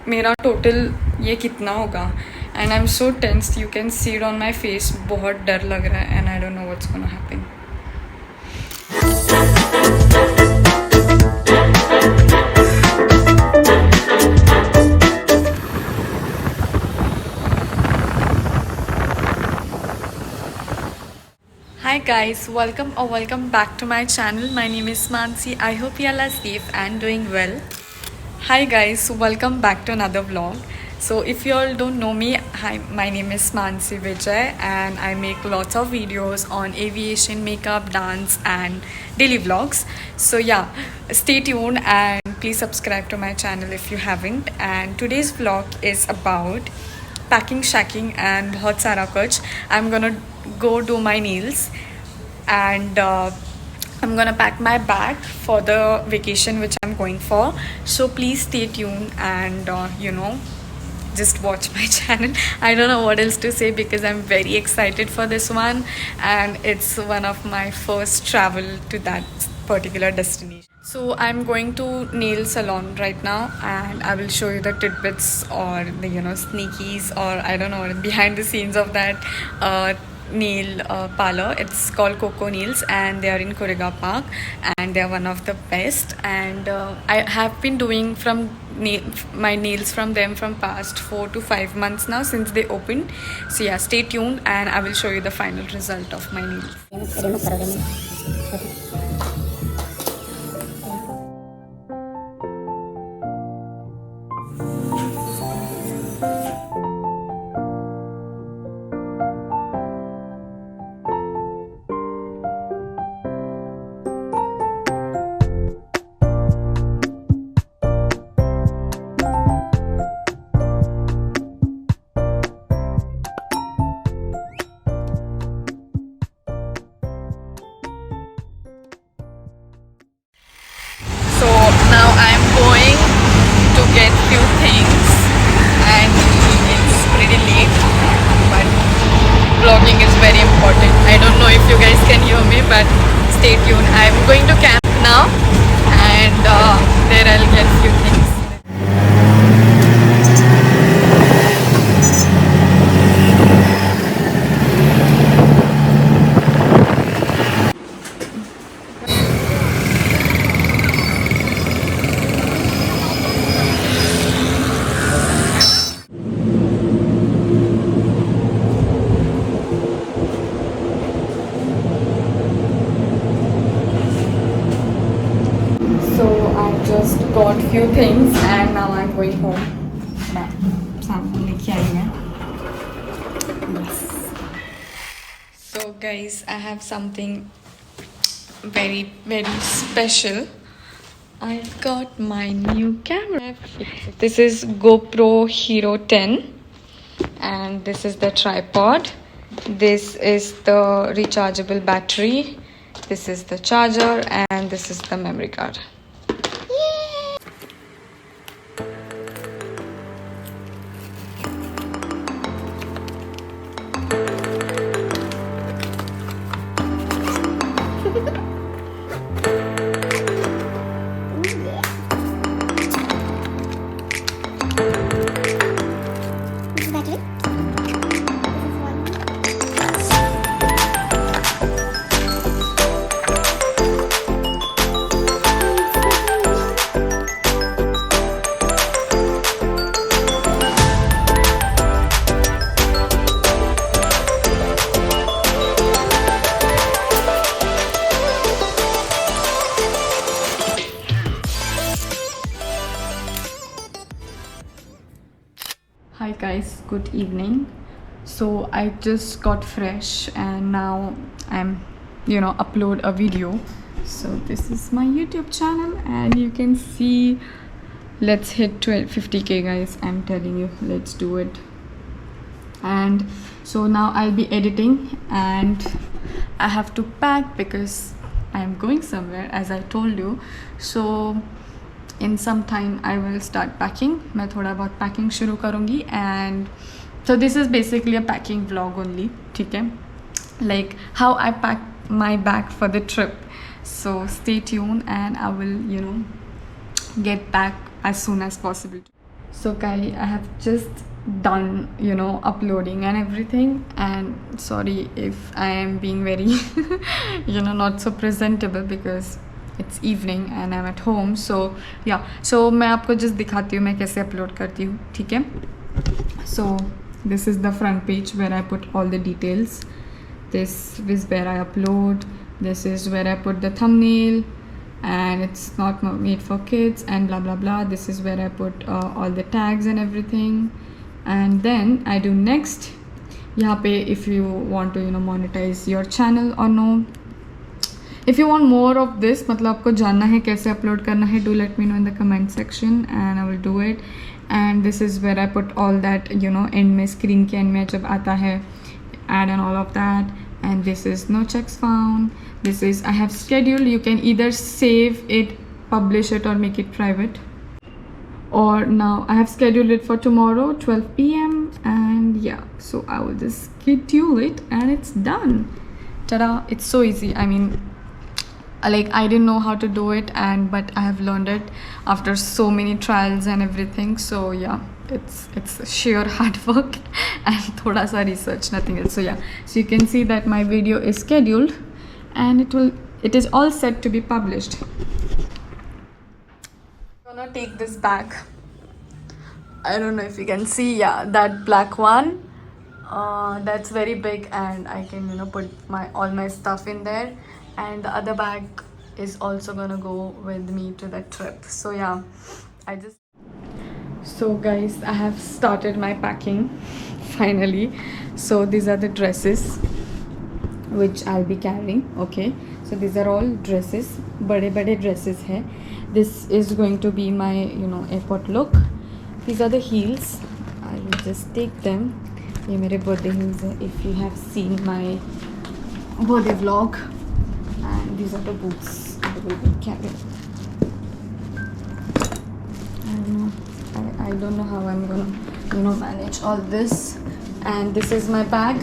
मेरा टोटल ये कितना होगा and I am so tensed. You can see it on my face. बहुत डर लग रहा है and I don't know what's gonna happen. Hi guys, welcome back to my channel. My name is Mansi. I hope you all are safe and doing well. Hi guys, welcome back to another vlog. So if you all don't know me, hi, my name is MansiVijay and I make lots of videos on aviation, makeup, dance and daily vlogs. So yeah, stay tuned and please subscribe to my channel if you haven't. And today's vlog is about packing, shacking and बहुत सारा कुछ. I'm gonna go do my nails and I'm gonna pack my bag for the vacation which I'm going for. So please stay tuned and just watch my channel. I don't know what else to say because I'm very excited for this one and it's one of my first travel to that particular destination. So I'm going to nail salon right now and I will show you the tidbits or the sneakies or I don't know behind the scenes of that nail parlor. It's called Coco Nails and they are in Kuriga Park and they are one of the best and I have been doing my nails from them from past 4 to 5 months now since they opened. So yeah, stay tuned and I will show you the final result of my nails. Now I'm going to get few things and it's pretty late but vlogging is very important. I don't know if you guys can hear me but stay tuned. I'm going to camp now and there I'll get few things. Just got few things and now I'm going home. Yes. So guys, I have something very special. I got my new camera. This is GoPro Hero 10 and this is the tripod. This is the rechargeable battery. This is the charger and this is the memory card. Hi guys, good evening. So I just got fresh and now I'm upload a video. So this is my YouTube channel and you can see, let's hit 50k guys. I'm telling you, let's do it. And so now I'll be editing and I have to pack because I'm going somewhere as I told you. So in some time I will start packing. मैं थोड़ा बहुत packing शुरू करूँगी and so this is basically a packing vlog only. ठीक है, like how I pack my bag for the trip. So stay tuned and I will get back as soon as possible. So Kai, I have just done, uploading and everything, and sorry if I am being very not so presentable because it's evening and I'm at home. So yeah, so मैं आपको just दिखाती हूँ मैं कैसे upload करती हूँ, ठीक है? So this is the front page where I put all the details. This is where I upload. This is where I put the thumbnail, and it's not made for kids and blah blah blah. This is where I put all the tags and everything, and then I do next. यहाँ पे if you want to monetize your channel or no. If you want more of this, मतलब आपको जानना है कैसे upload करना है, do let me know in the comment section and I will do it. And this is where I put all that end में screen के end में जब आता है add and all of that. And this is no checks found. This is I have scheduled. You can either save it, publish it, or make it private. Or now I have scheduled it for tomorrow 12 p.m. and yeah, so I will just schedule it and it's done. Ta-da! It's so easy. I mean, like I didn't know how to do it, but I have learned it after so many trials and everything. So yeah, it's sheer hard work and thoda sa research, nothing else. So yeah, so you can see that my video is scheduled and it is all set to be published. I'm gonna take this bag. I don't know if you can see, yeah, that black one, that's very big and I can put all my stuff in there, and the other bag is also gonna go with me to the trip. So yeah, so guys, I have started my packing finally. So these are the dresses which I'll be carrying. Okay, so these are all dresses, bade dresses hai. This is going to be my airport look. These are the heels. I will just take them. ये मेरे birthday heels hai, if you have seen my birthday vlog. And these are the boots I will be carrying. I don't know how I'm gonna manage all this. And this is my bag.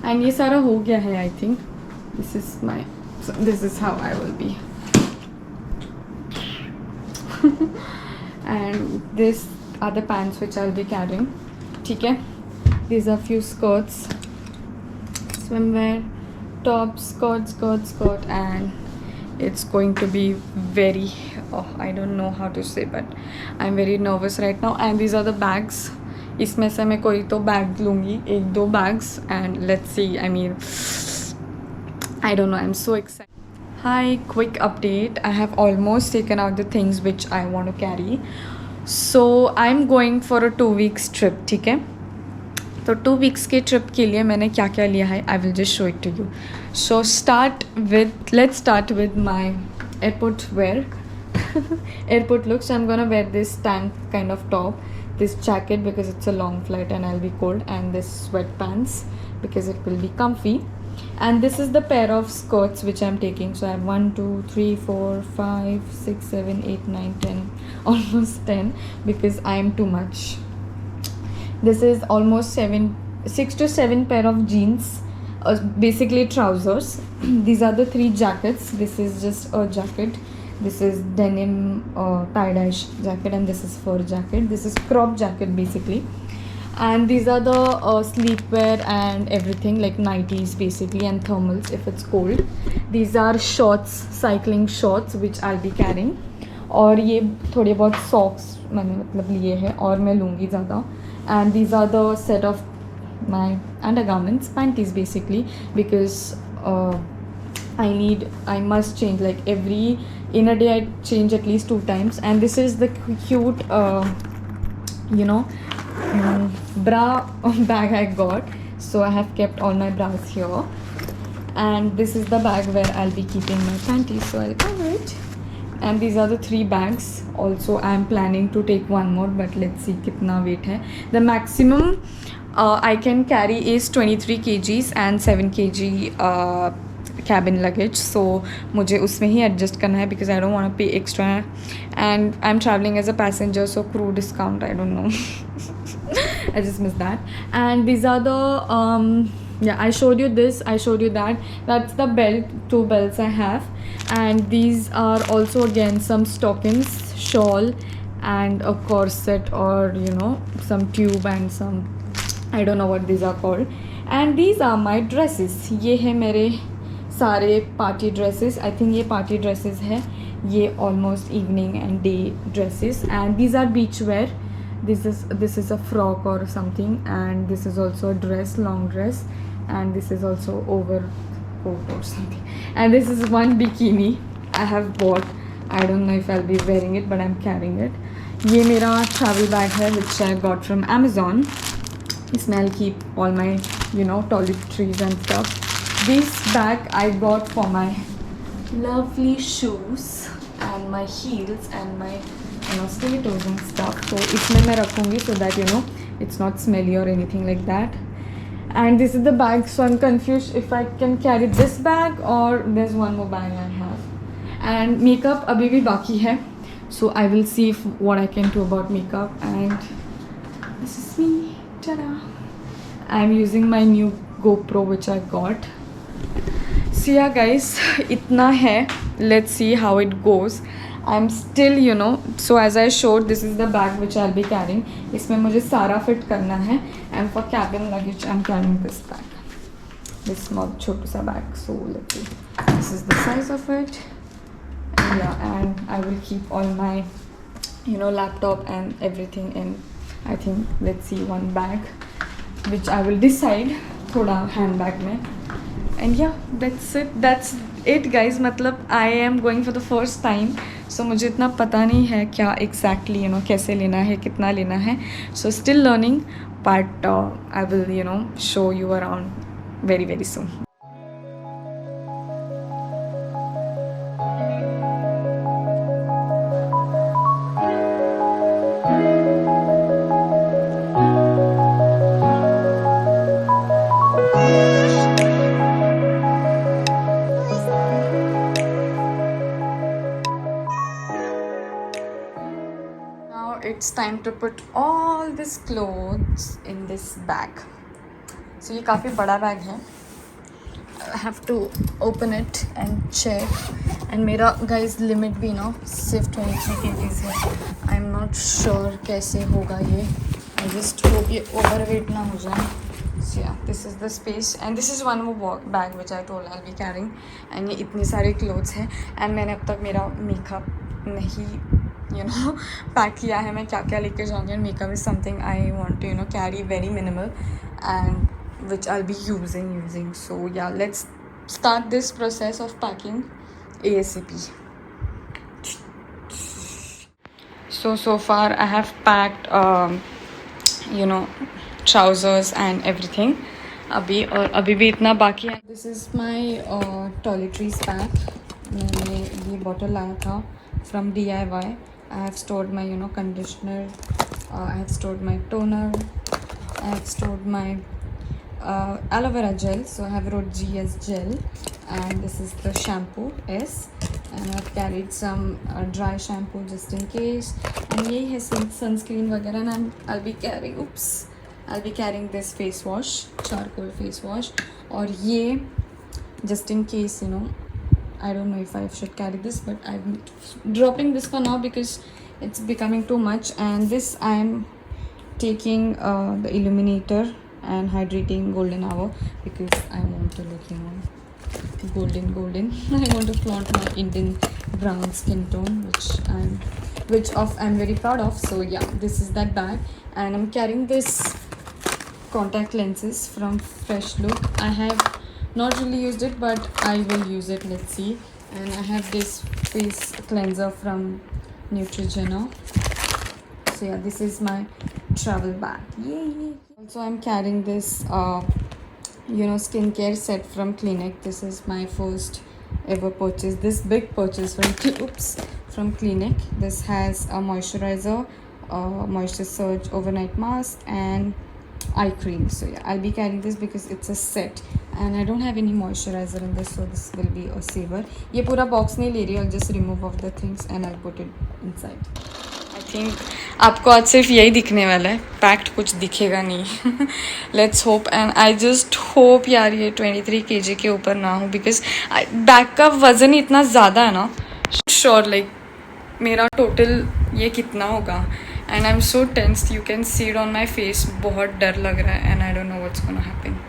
And ये सारा हो गया है, I think. This is how I will be. And these are the pants which I'll be carrying. ठीक है? These are few skirts, swimwear, top, skirt, and it's going to be very I don't know how to say, but I'm very nervous right now. And these are the bags. इसमें से मैं कोई तो bag लूँगी, 1-2 bags, and let's see. I mean, I don't know, I'm so excited. Hi, quick update. I have almost taken out the things which I want to carry. So I'm going for a 2 weeks trip, ठीक है? तो 2 weeks के trip के लिए मैंने क्या क्या लिया है, I will just show it to you. So let's start with my airport wear. Airport look. So I'm gonna wear this tank kind of top, this jacket because it's a long flight and I'll be cold, and this sweatpants because it will be comfy. And this is the pair of skirts which I'm taking. So I have 1 2 3 4 5 6 7 8 9 10, almost 10 because I am too much. This is almost 6 to 7 pair of jeans, basically trousers. These are the 3 jackets. This is just a jacket. This is denim tie-dye jacket, and this is fur jacket. This is crop jacket basically. And these are the sleepwear and everything, like nighties basically, and thermals if it's cold. These are shorts, cycling shorts which I'll be carrying. और ये थोड़े बहुत socks मैंने मतलब लिए हैं और मैं लूँगी ज़्यादा. And these are the set of my undergarments, panties basically, because I must change, like in a day I change at least 2 times. And this is the cute bra bag I got. So I have kept all my bras here, and this is the bag where I'll be keeping my panties, so I'll cover it. And these are the 3 bags. Also I'm planning to take one more, but let's see kitna weight hai. The maximum I can carry is 23 kgs and 7 kg cabin luggage. So मुझे उसमें ही adjust करना है because I don't want to pay extra, and I'm traveling as a passenger, so crew discount, I don't know. I just missed that. And these are the I showed you this, I showed you that. That's the belt, 2 belts I have. And these are also again some stockings, shawl, and a corset, or some tube and some, I don't know what these are called. And these are my dresses. ये है मेरे सारे party dresses. I think ये party dresses है. ये almost evening and day dresses. And these are beach wear. This is a frock or something, and this is also a dress, long dress, and this is also overcoat or something. And this is one bikini I have bought. I don't know if I'll be wearing it, but I'm carrying it. ये मेरा travel bag है, which I got from Amazon. इसमें I'll keep all my toiletries and stuff. This bag I got for my lovely shoes and my heels and my stilettos and stuff. So इसमें मैं रखूँगी so that it's not smelly or anything like that. And this is the bag, so I'm confused if I can carry this bag or there's one more bag I have. And makeup अभी भी बाकी है, so I will see what I can do about makeup. And this is me. Ta-da! I'm using my new GoPro which I got. So yeah guys, itna hai. Let's see how it goes. I'm still so as I showed, this is the bag which I'll be carrying. इसमें मुझे सारा fit करना है. And for cabin luggage I'm carrying this bag, this small छोटू सा bag. So let's see, this is the size of it. And yeah, and I will keep all my laptop and everything in, I think, let's see, one bag which I will decide थोड़ा handbag में. And yeah, that's it guys. मतलब I am going for the first time, so मुझे इतना पता नहीं है क्या exactly कैसे लेना है, कितना लेना है. So still learning, but I will show you around very very soon. It's time to put all these clothes in this bag. So ये काफ़ी बड़ा bag है. I have to open it and check. And मेरा guys limit भी सिर्फ 23 kgs है. I'm not sure कैसे होगा ये. I just hope ये overweight ना हो जाए. So yeah, this is the space. And this is one more bag which I told I'll be carrying. And ये इतने सारे clothes हैं. And मैंने अब तक मेरा makeup नहीं पैक किया है. मैं क्या क्या लेके जाऊँगी. And makeup is something I want to carry very minimal and which I'll be using. So yeah, let's start this process of packing ASAP. So far I have packed trousers and everything. अभी भी इतना बाकी है. This is my toiletries pack. मैंने ये bottle लाया था from DIY. I have stored my conditioner, I have stored my toner, I have stored my aloe vera gel, so I have wrote G as gel, and this is the shampoo S, and I've carried some dry shampoo just in case, and ये है sunscreen वगैरह. And I'll be carrying this face wash, charcoal face wash, और ये just in case I don't know if I should carry this, but I'm dropping this for now because it's becoming too much. And this I'm taking the illuminator and hydrating golden hour because I want to look golden. I want to flaunt my Indian brown skin tone, which I'm very proud of. So yeah, this is that bag. And I'm carrying this contact lenses from Fresh Look. I have not really used it, but I will use it. Let's see. And I have this face cleanser from Neutrogena. So yeah, this is my travel bag. Yay! Also, I'm carrying this skincare set from Clinique. This is my first ever purchase. This big purchase from Clinique. This has a moisturizer, moisture surge overnight mask, and eye cream. So yeah, I'll be carrying this because it's a set and I don't have any moisturizer in this, so this will be a saver. ये पूरा box नहीं ले रही, I'll just remove off the things and I'll put it inside. I think आपको आज सिर्फ यही दिखने वाला है, पैक्ड कुछ दिखेगा नहीं. Let's hope and I just hope यार ये 23 kg के ऊपर ना हो, बिकॉज बैग का वज़न ही इतना ज़्यादा है ना. श्योर लाइक मेरा टोटल ये कितना होगा. And I am so tensed, you can see it on my face. बहुत डर लग रहा है and I don't know what's gonna happen.